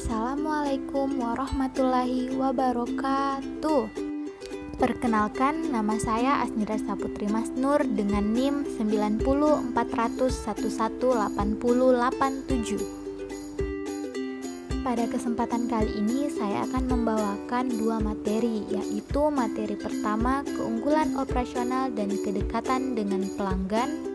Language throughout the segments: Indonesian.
Assalamualaikum warahmatullahi wabarakatuh. Perkenalkan, nama saya Asnira Saputri Masnur dengan NIM 9040118087. Pada kesempatan kali ini saya akan membawakan dua materi, yaitu materi pertama keunggulan operasional dan kedekatan dengan pelanggan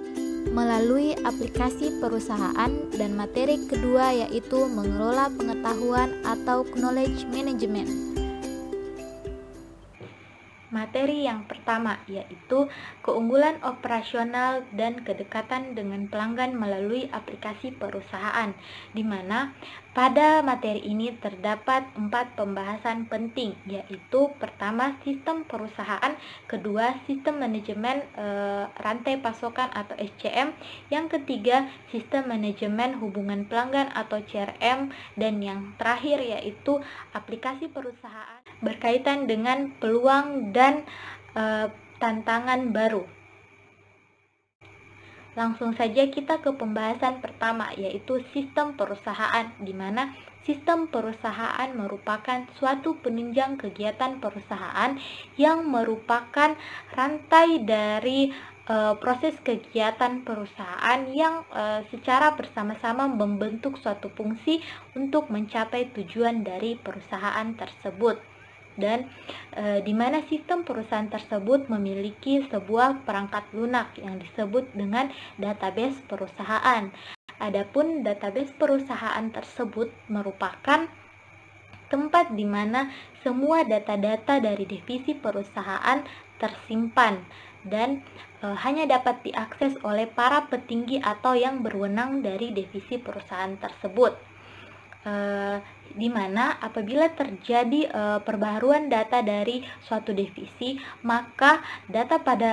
melalui aplikasi perusahaan, dan materi kedua yaitu mengelola pengetahuan atau knowledge management. Materi yang pertama yaitu keunggulan operasional dan kedekatan dengan pelanggan melalui aplikasi perusahaan, di mana pada materi ini terdapat 4 pembahasan penting, yaitu pertama sistem perusahaan, kedua sistem manajemen rantai pasokan atau SCM, yang ketiga sistem manajemen hubungan pelanggan atau CRM, dan yang terakhir yaitu aplikasi perusahaan berkaitan dengan peluang dan tantangan baru. Langsung saja kita ke pembahasan pertama, yaitu sistem perusahaan, di mana sistem perusahaan merupakan suatu penunjang kegiatan perusahaan yang merupakan rantai dari proses kegiatan perusahaan yang secara bersama-sama membentuk suatu fungsi untuk mencapai tujuan dari perusahaan tersebut. Dan di mana sistem perusahaan tersebut memiliki sebuah perangkat lunak yang disebut dengan database perusahaan. Adapun database perusahaan tersebut merupakan tempat di mana semua data-data dari divisi perusahaan tersimpan dan hanya dapat diakses oleh para petinggi atau yang berwenang dari divisi perusahaan tersebut. Di mana apabila terjadi perbaharuan data dari suatu divisi, maka data pada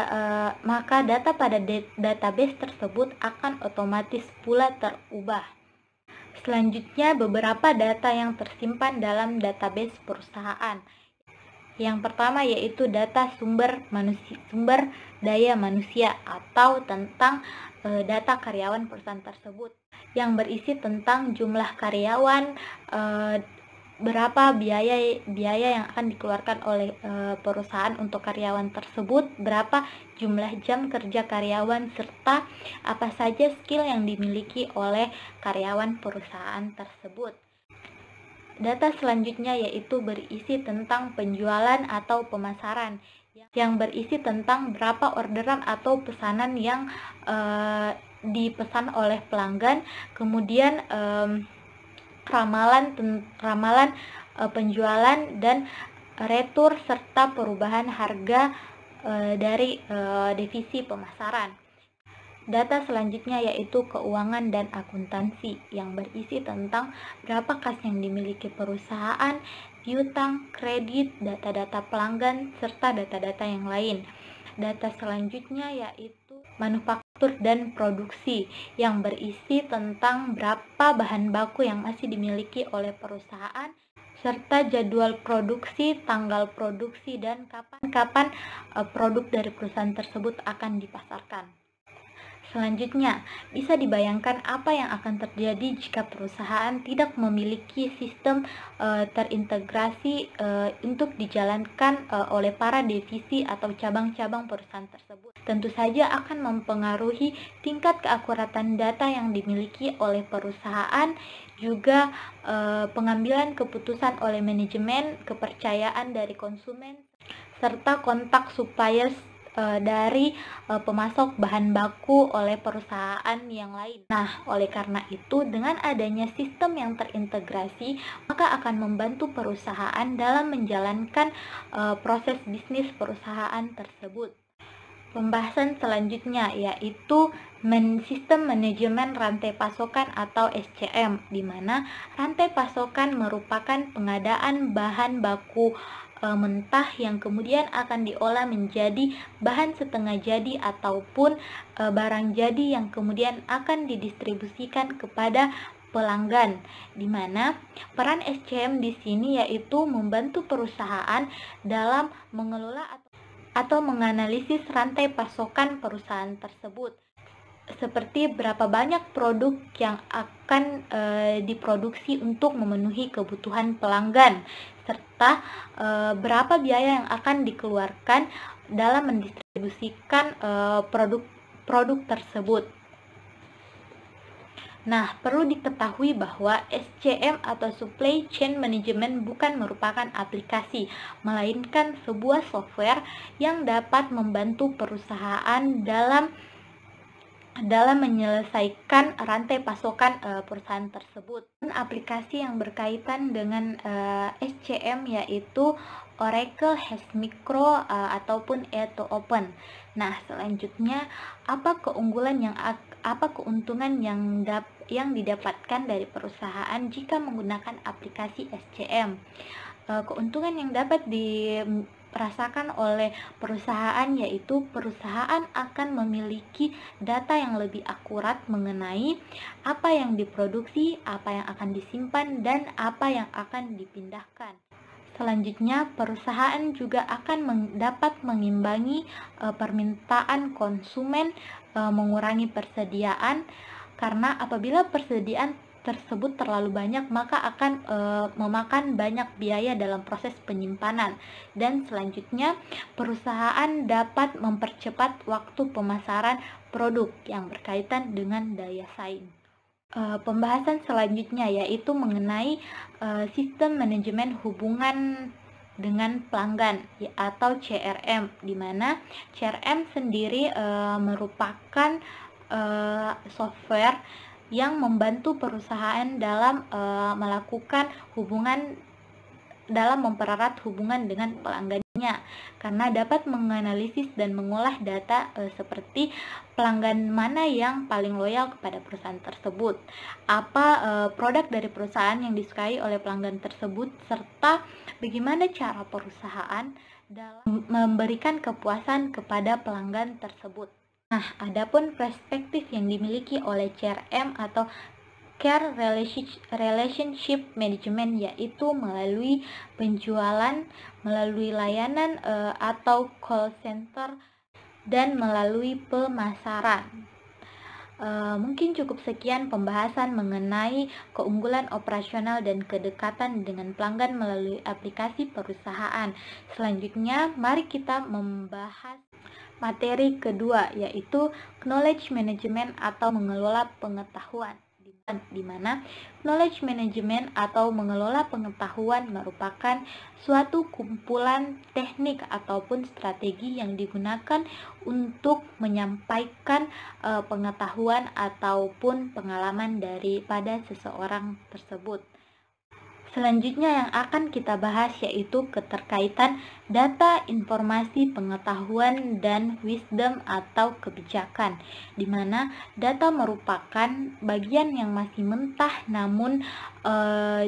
database tersebut akan otomatis pula terubah. Selanjutnya, beberapa data yang tersimpan dalam database perusahaan. Yang pertama yaitu data sumber daya manusia atau tentang data karyawan perusahaan tersebut, yang berisi tentang jumlah karyawan, berapa biaya yang akan dikeluarkan oleh perusahaan untuk karyawan tersebut, berapa jumlah jam kerja karyawan, serta apa saja skill yang dimiliki oleh karyawan perusahaan tersebut. Data selanjutnya yaitu berisi tentang penjualan atau pemasaran, yang berisi tentang berapa orderan atau pesanan yang dipesan oleh pelanggan, kemudian ramalan penjualan dan retur serta perubahan harga dari divisi pemasaran. Data selanjutnya yaitu keuangan dan akuntansi, yang berisi tentang berapa kas yang dimiliki perusahaan, piutang, kredit, data-data pelanggan, serta data-data yang lain. Data selanjutnya yaitu manufaktur dan produksi, yang berisi tentang berapa bahan baku yang masih dimiliki oleh perusahaan, serta jadwal produksi, tanggal produksi, dan kapan produk dari perusahaan tersebut akan dipasarkan. Selanjutnya, bisa dibayangkan apa yang akan terjadi jika perusahaan tidak memiliki sistem terintegrasi untuk dijalankan oleh para divisi atau cabang-cabang perusahaan tersebut. Tentu saja akan mempengaruhi tingkat keakuratan data yang dimiliki oleh perusahaan, juga pengambilan keputusan oleh manajemen, kepercayaan dari konsumen, serta kontak suppliers dari pemasok bahan baku oleh perusahaan yang lain. Nah, oleh karena itu, dengan adanya sistem yang terintegrasi, maka akan membantu perusahaan dalam menjalankan proses bisnis perusahaan tersebut. Pembahasan selanjutnya yaitu sistem manajemen rantai pasokan atau SCM, di mana rantai pasokan merupakan pengadaan bahan baku mentah yang kemudian akan diolah menjadi bahan setengah jadi ataupun barang jadi yang kemudian akan didistribusikan kepada pelanggan, di mana peran SCM di sini yaitu membantu perusahaan dalam mengelola atau menganalisis rantai pasokan perusahaan tersebut. seperti berapa banyak produk yang akan diproduksi untuk memenuhi kebutuhan pelanggan, serta berapa biaya yang akan dikeluarkan dalam mendistribusikan produk tersebut. Nah, perlu diketahui bahwa SCM atau Supply Chain Management bukan merupakan aplikasi, melainkan sebuah software yang dapat membantu perusahaan dalam menyelesaikan rantai pasokan perusahaan tersebut. Aplikasi yang berkaitan dengan SCM yaitu Oracle Has-Micro ataupun E2Open. Nah, selanjutnya apa keuntungan yang didapatkan dari perusahaan jika menggunakan aplikasi SCM? Keuntungan yang dapat dirasakan oleh perusahaan yaitu perusahaan akan memiliki data yang lebih akurat mengenai apa yang diproduksi, apa yang akan disimpan, dan apa yang akan dipindahkan. Selanjutnya, perusahaan juga akan dapat mengimbangi permintaan konsumen, mengurangi persediaan, karena apabila persediaan tersebut terlalu banyak maka akan memakan banyak biaya dalam proses penyimpanan. Dan selanjutnya, perusahaan dapat mempercepat waktu pemasaran produk yang berkaitan dengan daya saing. Pembahasan selanjutnya yaitu mengenai sistem manajemen hubungan dengan pelanggan atau CRM, di mana CRM sendiri merupakan software yang membantu perusahaan dalam mempererat hubungan dengan pelanggannya, karena dapat menganalisis dan mengolah data seperti pelanggan mana yang paling loyal kepada perusahaan tersebut, apa produk dari perusahaan yang disukai oleh pelanggan tersebut, serta bagaimana cara perusahaan dalam memberikan kepuasan kepada pelanggan tersebut. Nah, adapun perspektif yang dimiliki oleh CRM atau Care Relationship Management yaitu melalui penjualan, melalui layanan atau call center, dan melalui pemasaran. Mungkin cukup sekian pembahasan mengenai keunggulan operasional dan kedekatan dengan pelanggan melalui aplikasi perusahaan. Selanjutnya, mari kita membahas materi kedua yaitu Knowledge Management atau mengelola pengetahuan, di mana knowledge management atau mengelola pengetahuan merupakan suatu kumpulan teknik ataupun strategi yang digunakan untuk menyampaikan pengetahuan ataupun pengalaman daripada seseorang tersebut. Selanjutnya yang akan kita bahas yaitu keterkaitan data, informasi, pengetahuan, dan wisdom atau kebijakan, di mana data merupakan bagian yang masih mentah namun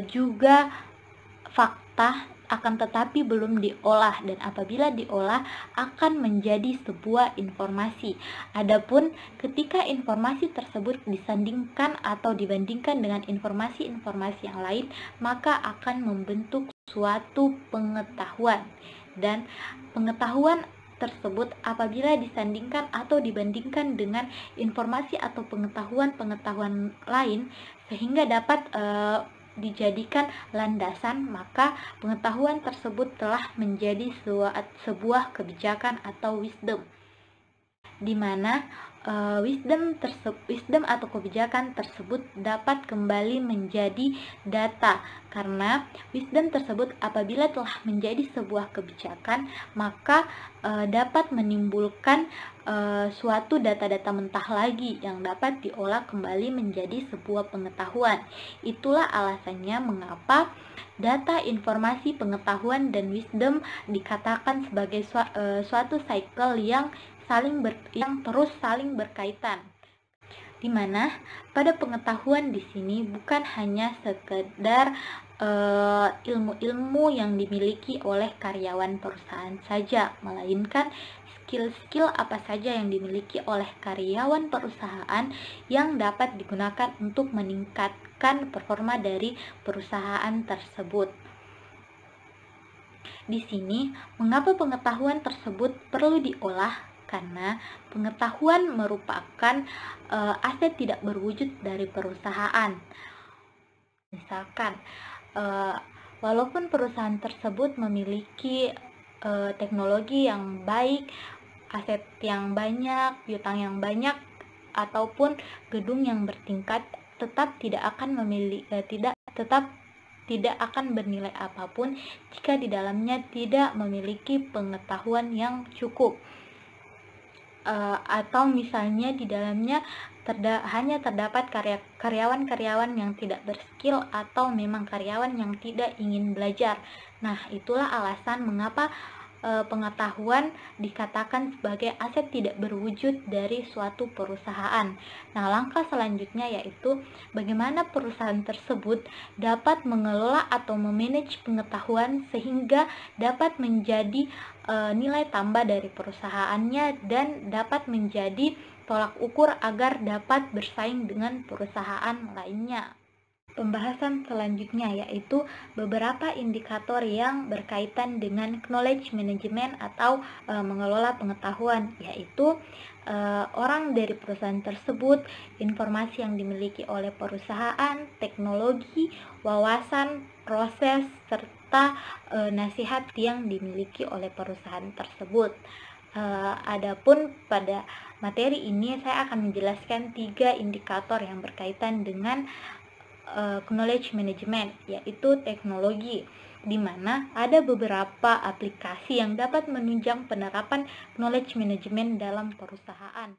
juga fakta, akan tetapi belum diolah, dan apabila diolah akan menjadi sebuah informasi. Adapun ketika informasi tersebut disandingkan atau dibandingkan dengan informasi-informasi yang lain, maka akan membentuk suatu pengetahuan, dan pengetahuan tersebut apabila disandingkan atau dibandingkan dengan informasi atau pengetahuan lain sehingga dapat dijadikan landasan, maka pengetahuan tersebut telah menjadi sebuah kebijakan atau wisdom, di mana wisdom atau kebijakan tersebut dapat kembali menjadi data, karena wisdom tersebut apabila telah menjadi sebuah kebijakan maka dapat menimbulkan suatu data-data mentah lagi yang dapat diolah kembali menjadi sebuah pengetahuan. Itulah alasannya mengapa data, informasi, pengetahuan, dan wisdom dikatakan sebagai suatu cycle yang terus saling berkaitan, di mana pada pengetahuan di sini bukan hanya sekedar ilmu-ilmu yang dimiliki oleh karyawan perusahaan saja, melainkan skill-skill apa saja yang dimiliki oleh karyawan perusahaan yang dapat digunakan untuk meningkatkan performa dari perusahaan tersebut. Di sini, mengapa pengetahuan tersebut perlu diolah? karena pengetahuan merupakan aset tidak berwujud dari perusahaan. Misalkan, walaupun perusahaan tersebut memiliki teknologi yang baik, aset yang banyak, piutang yang banyak, ataupun gedung yang bertingkat, tetap tidak akan bernilai apapun jika di dalamnya tidak memiliki pengetahuan yang cukup. Atau misalnya di dalamnya hanya terdapat karyawan-karyawan yang tidak berskill atau memang karyawan yang tidak ingin belajar. Nah, itulah alasan mengapa pengetahuan dikatakan sebagai aset tidak berwujud dari suatu perusahaan. Nah, langkah selanjutnya yaitu bagaimana perusahaan tersebut dapat mengelola atau memanage pengetahuan sehingga dapat menjadi nilai tambah dari perusahaannya dan dapat menjadi tolak ukur agar dapat bersaing dengan perusahaan lainnya. Pembahasan selanjutnya yaitu beberapa indikator yang berkaitan dengan knowledge management atau mengelola pengetahuan, yaitu orang dari perusahaan tersebut, informasi yang dimiliki oleh perusahaan, teknologi, wawasan, proses, serta nasihat yang dimiliki oleh perusahaan tersebut. Adapun pada materi ini saya akan menjelaskan 3 indikator yang berkaitan dengan knowledge management, yaitu teknologi, di mana ada beberapa aplikasi yang dapat menunjang penerapan knowledge management dalam perusahaan.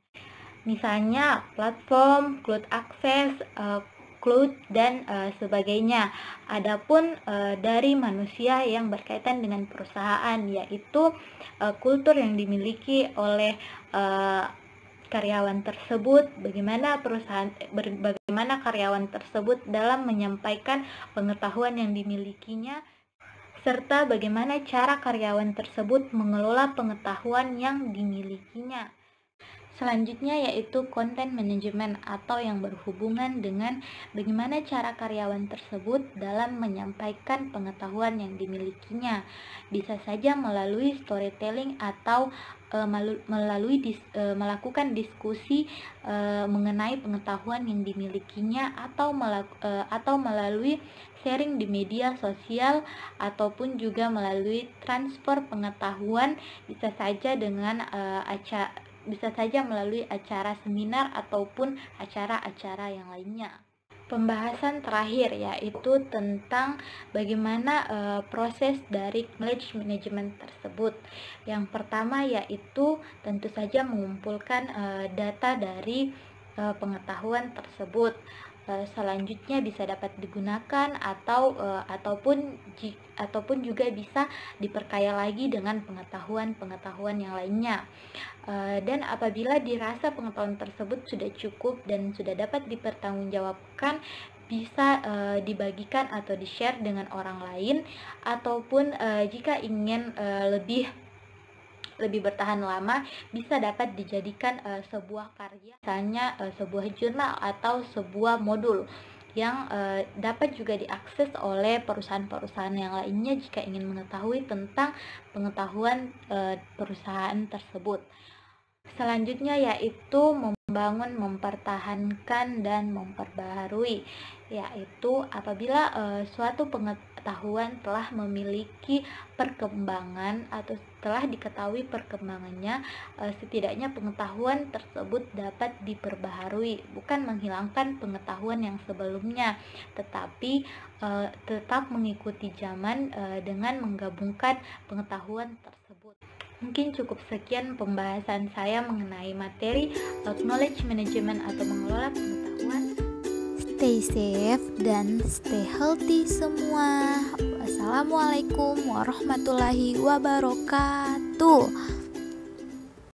Misalnya platform, cloud access, cloud, dan sebagainya. Adapun dari manusia yang berkaitan dengan perusahaan, yaitu kultur yang dimiliki oleh karyawan tersebut, bagaimana karyawan tersebut dalam menyampaikan pengetahuan yang dimilikinya, serta bagaimana cara karyawan tersebut mengelola pengetahuan yang dimilikinya. Selanjutnya yaitu content management atau yang berhubungan dengan bagaimana cara karyawan tersebut dalam menyampaikan pengetahuan yang dimilikinya. Bisa saja melalui storytelling atau melakukan diskusi mengenai pengetahuan yang dimilikinya, atau melalui sharing di media sosial, ataupun juga melalui transfer pengetahuan, bisa saja melalui acara seminar ataupun acara-acara yang lainnya. Pembahasan terakhir yaitu tentang bagaimana proses dari knowledge management tersebut. Yang pertama yaitu tentu saja mengumpulkan data dari pengetahuan tersebut. Selanjutnya bisa dapat digunakan ataupun juga bisa diperkaya lagi dengan pengetahuan yang lainnya. Dan apabila dirasa pengetahuan tersebut sudah cukup dan sudah dapat dipertanggungjawabkan, bisa dibagikan atau di-share dengan orang lain, ataupun jika ingin lebih bertahan lama, bisa dapat dijadikan sebuah karya, misalnya sebuah jurnal atau sebuah modul yang dapat juga diakses oleh perusahaan-perusahaan yang lainnya jika ingin mengetahui tentang pengetahuan perusahaan tersebut. Selanjutnya yaitu membangun, mempertahankan, dan memperbaharui, yaitu apabila suatu pengetahuan telah memiliki perkembangan atau telah diketahui perkembangannya, setidaknya pengetahuan tersebut dapat diperbaharui, bukan menghilangkan pengetahuan yang sebelumnya, tetapi tetap mengikuti zaman dengan menggabungkan pengetahuan tersebut. Mungkin cukup sekian pembahasan saya mengenai materi knowledge management atau mengelola pengetahuan. Stay safe dan stay healthy semua. Wassalamualaikum warahmatullahi wabarakatuh.